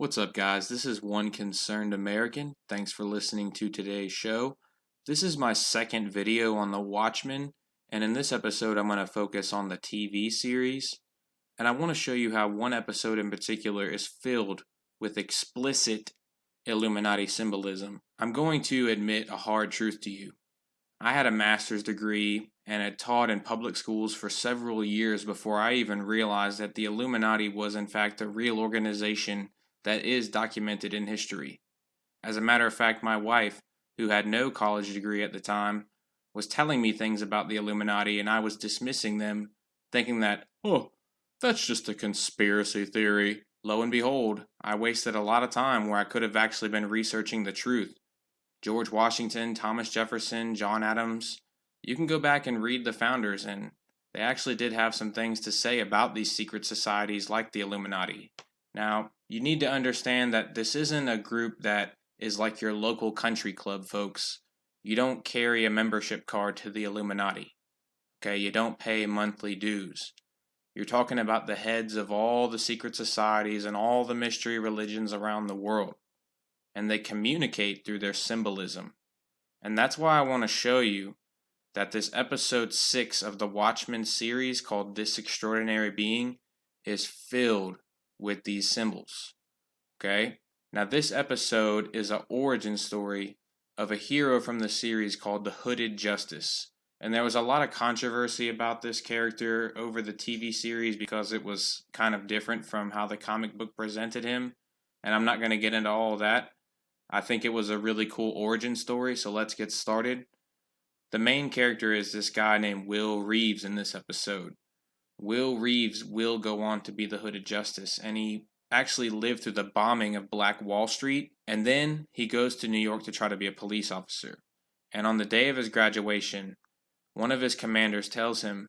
What's up, guys? This is One Concerned American. Thanks for listening to today's show. This is my second video on the Watchmen, and in this episode, I'm going to focus on the TV series. And I want to show you how one episode in particular is filled with explicit Illuminati symbolism. I'm going to admit a hard truth to you. I had a master's degree and had taught in public schools for several years before I even realized that the Illuminati was in fact a real organization that is documented in history. As a matter of fact, my wife, who had no college degree at the time, was telling me things about the Illuminati and I was dismissing them, thinking that, oh, that's just a conspiracy theory. Lo and behold, I wasted a lot of time where I could have actually been researching the truth. George Washington, Thomas Jefferson, John Adams, you can go back and read the founders, and they actually did have some things to say about these secret societies like the Illuminati. Now, you need to understand that this isn't a group that is like your local country club, folks. You don't carry a membership card to the Illuminati. Okay, you don't pay monthly dues. You're talking about the heads of all the secret societies and all the mystery religions around the world. And they communicate through their symbolism. And that's why I want to show you that this episode 6 of the Watchmen series called This Extraordinary Being is filled with these symbols. Okay? Now this episode is an origin story of a hero from the series called the Hooded Justice. And there was a lot of controversy about this character over the TV series because it was kind of different from how the comic book presented him. And I'm not going to get into all of that. I think it was a really cool origin story, so let's get started. The main character is this guy named Will Reeves in this episode. Will Reeves will go on to be the Hooded Justice, and he actually lived through the bombing of Black Wall Street, and then he goes to New York to try to be a police officer. And on the day of his graduation, one of his commanders tells him,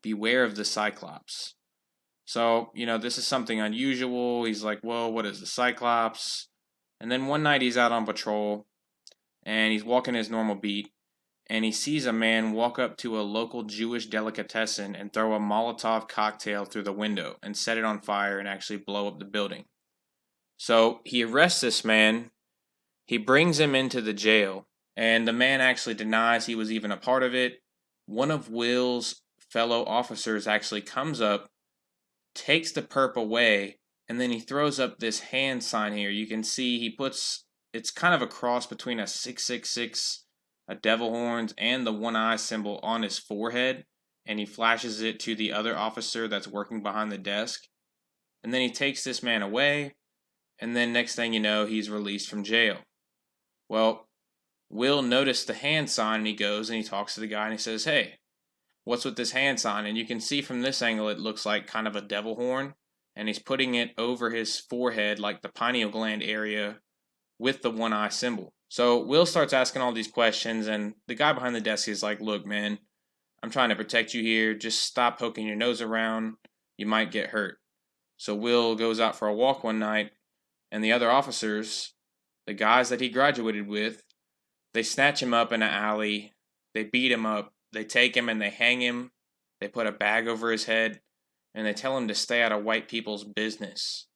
beware of the Cyclops. So, this is something unusual. He's like, whoa, what is the Cyclops? And then one night he's out on patrol, and he's walking his normal beat, and he sees a man walk up to a local Jewish delicatessen and throw a Molotov cocktail through the window and set it on fire and actually blow up the building. So he arrests this man, he brings him into the jail, and the man actually denies he was even a part of it. One of Will's fellow officers actually comes up, takes the perp away, and then he throws up this hand sign here. You can see he puts, it's kind of a cross between a 666, a devil horns, and the one eye symbol on his forehead. And he flashes it to the other officer that's working behind the desk. And then he takes this man away. And then next thing you know, he's released from jail. Well, Will noticed the hand sign and he goes and he talks to the guy and he says, hey, what's with this hand sign? And you can see from this angle, it looks like kind of a devil horn. And he's putting it over his forehead, like the pineal gland area, with the one eye symbol. So Will starts asking all these questions, and the guy behind the desk is like, look, man, I'm trying to protect you here. Just stop poking your nose around. You might get hurt. So Will goes out for a walk one night, and the other officers, the guys that he graduated with, they snatch him up in an alley. They beat him up. They take him and they hang him. They put a bag over his head. And they tell him to stay out of white people's business.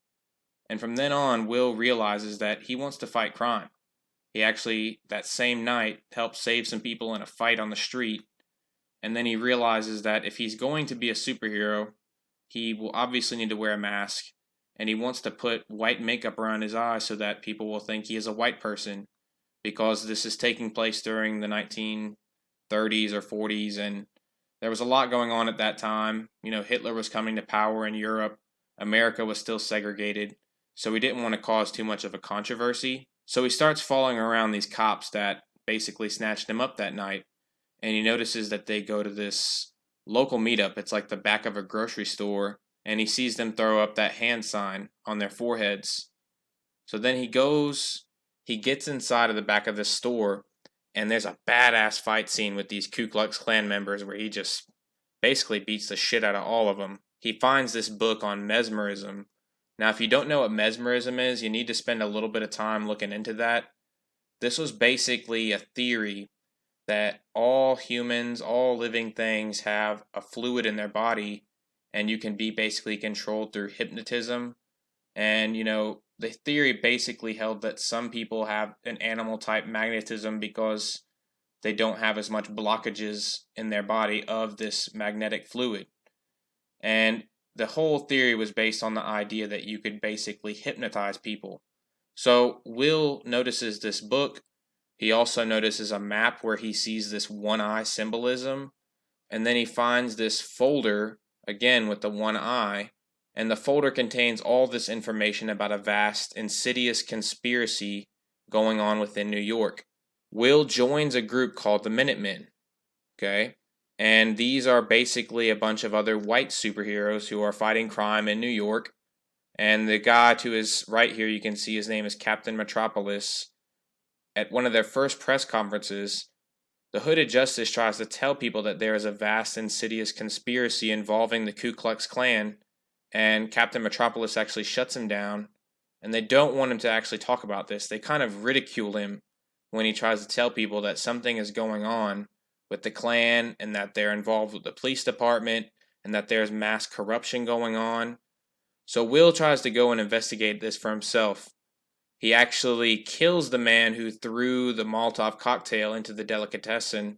And from then on, Will realizes that he wants to fight crime. He actually, that same night, helped save some people in a fight on the street. And then he realizes that if he's going to be a superhero, he will obviously need to wear a mask. And he wants to put white makeup around his eyes so that people will think he is a white person. Because this is taking place during the 1930s or 40s, and there was a lot going on at that time. Hitler was coming to power in Europe. America was still segregated. So he didn't want to cause too much of a controversy. So he starts following around these cops that basically snatched him up that night. And he notices that they go to this local meetup. It's like the back of a grocery store. And he sees them throw up that hand sign on their foreheads. So then he gets inside of the back of this store. And there's a badass fight scene with these Ku Klux Klan members where he just basically beats the shit out of all of them. He finds this book on mesmerism. Now, if you don't know what mesmerism is, you need to spend a little bit of time looking into that. This was basically a theory that all humans, all living things have a fluid in their body, and you can be basically controlled through hypnotism. And, the theory basically held that some people have an animal type magnetism because they don't have as much blockages in their body of this magnetic fluid. And the whole theory was based on the idea that you could basically hypnotize people. So Will notices this book. He also notices a map where he sees this one eye symbolism. And then he finds this folder, again with the one eye. And the folder contains all this information about a vast, insidious conspiracy going on within New York. Will joins a group called the Minutemen. Okay? And these are basically a bunch of other white superheroes who are fighting crime in New York. And the guy to his right here, you can see his name is Captain Metropolis. At one of their first press conferences, the Hooded Justice tries to tell people that there is a vast, insidious conspiracy involving the Ku Klux Klan, and Captain Metropolis actually shuts him down, and they don't want him to actually talk about this. They kind of ridicule him when he tries to tell people that something is going on with the Klan and that they're involved with the police department and that there's mass corruption going on. So Will tries to go and investigate this for himself. He actually kills the man who threw the Molotov cocktail into the delicatessen,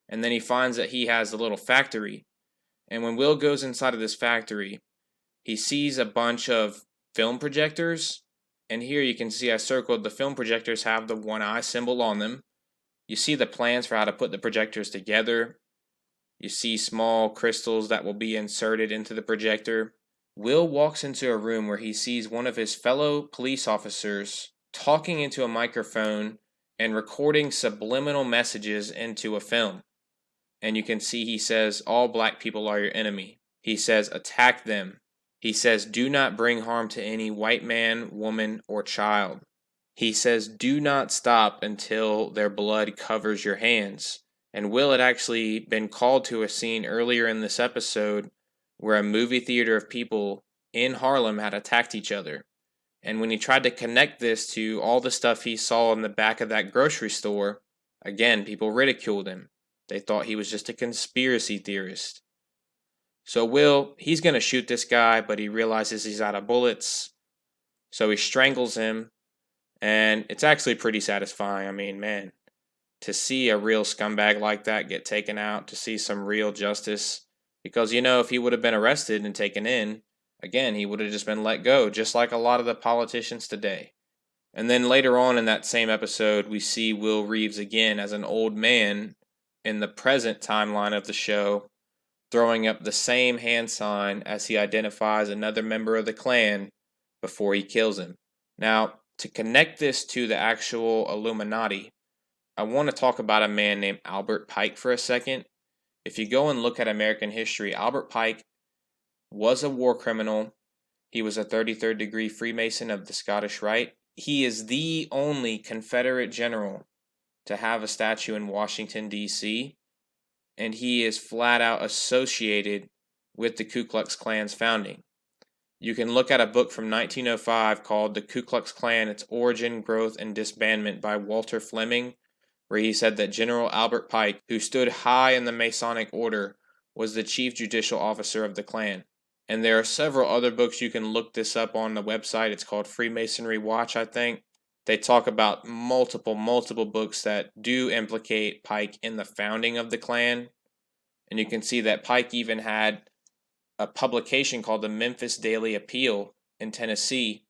and then he finds that he has a little factory. And when Will goes inside of this factory, he sees a bunch of film projectors, and here you can see I circled the film projectors have the one eye symbol on them. You see the plans for how to put the projectors together. You see small crystals that will be inserted into the projector. Will walks into a room where he sees one of his fellow police officers talking into a microphone and recording subliminal messages into a film. And you can see he says, "All black people are your enemy." He says, "Attack them." He says, "Do not bring harm to any white man, woman, or child." He says, "Do not stop until their blood covers your hands." And Will had actually been called to a scene earlier in this episode where a movie theater of people in Harlem had attacked each other. And when he tried to connect this to all the stuff he saw in the back of that grocery store, again, people ridiculed him. They thought he was just a conspiracy theorist. So Will, he's going to shoot this guy, but he realizes he's out of bullets. So he strangles him. And it's actually pretty satisfying. I mean, man, to see a real scumbag like that get taken out, to see some real justice. Because, if he would have been arrested and taken in, again, he would have just been let go, just like a lot of the politicians today. And then later on in that same episode, we see Will Reeves again as an old man in the present timeline of the show, throwing up the same hand sign as he identifies another member of the Klan before he kills him. Now, to connect this to the actual Illuminati, I want to talk about a man named Albert Pike for a second. If you go and look at American history, Albert Pike was a war criminal. He was a 33rd degree Freemason of the Scottish Rite. He is the only Confederate general to have a statue in Washington, D.C., and he is flat out associated with the Ku Klux Klan's founding. You can look at a book from 1905 called The Ku Klux Klan, Its Origin, Growth, and Disbandment by Walter Fleming, where he said that General Albert Pike, who stood high in the Masonic order, was the chief judicial officer of the Klan. And there are several other books. You can look this up on the website. It's called Freemasonry Watch, I think. They talk about multiple books that do implicate Pike in the founding of the Klan. And you can see that Pike even had a publication called the Memphis Daily Appeal in Tennessee,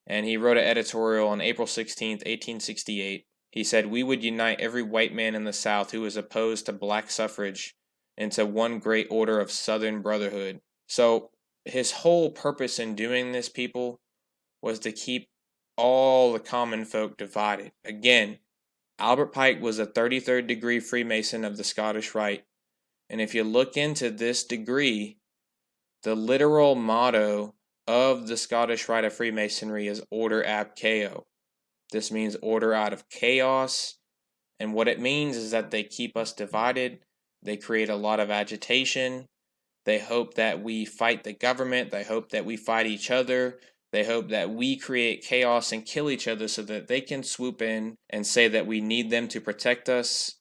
and he wrote an editorial on April 16th, 1868. He said, "We would unite every white man in the South who is opposed to black suffrage into one great order of Southern brotherhood." So his whole purpose in doing this, people, was to keep all the common folk divided. Again, Albert Pike was a 33rd degree Freemason of the Scottish Rite, and if you look into this degree, the literal motto of the Scottish Rite of Freemasonry is Order ab Chaos. This means order out of chaos, and what it means is that they keep us divided, they create a lot of agitation, they hope that we fight the government, they hope that we fight each other, they hope that we create chaos and kill each other so that they can swoop in and say that we need them to protect us,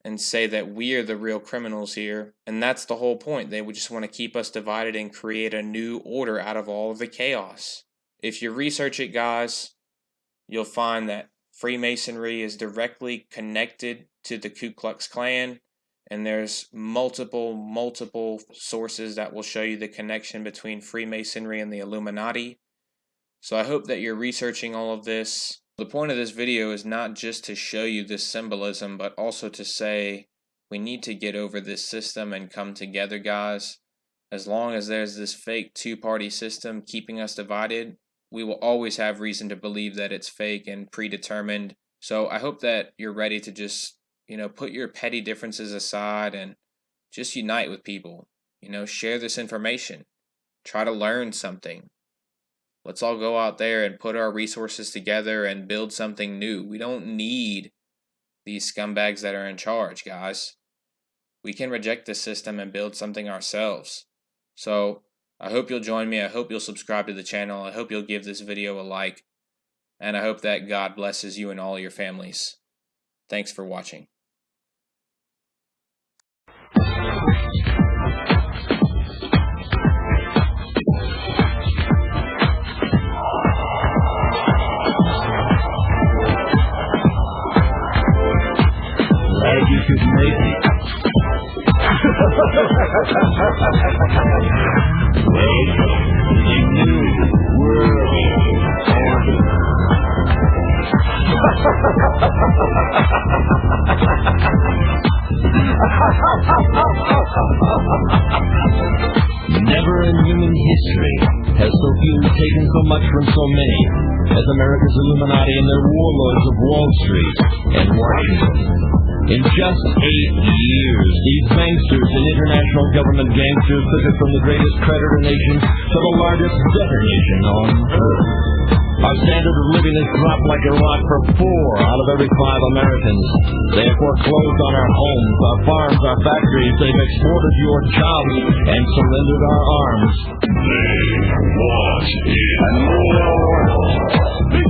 and say that we are the real criminals here. And that's the whole point. They would just want to keep us divided and create a new order out of all of the chaos. if you research it, guys, you'll find that Freemasonry is directly connected to the Ku Klux Klan, and there's multiple sources that will show you the connection between Freemasonry and the Illuminati. So I hope that you're researching all of this. The point of this video is not just to show you this symbolism, but also to say we need to get over this system and come together, guys. As long as there's this fake two-party system keeping us divided, we will always have reason to believe that it's fake and predetermined. So I hope that you're ready to just, put your petty differences aside and just unite with people. Share this information. Try to learn something. Let's all go out there and put our resources together and build something new. We don't need these scumbags that are in charge, guys. We can reject the system and build something ourselves. So I hope you'll join me. I hope you'll subscribe to the channel. I hope you'll give this video a like. And I hope that God blesses you and all your families. Thanks for watching. Glad you could make it. Welcome to the new world order. Never in human history has so few taken so much from so many as America's Illuminati and their warlords of Wall Street and Washington. In just 8 years, these banksters and international government gangsters took it from the greatest creditor nation to the largest debtor nation on earth. Our standard of living has dropped like a rock for 4 out of every 5 Americans. They have foreclosed on our homes, our farms, our factories. They've exported your jobs and surrendered our arms. They want it. A new world.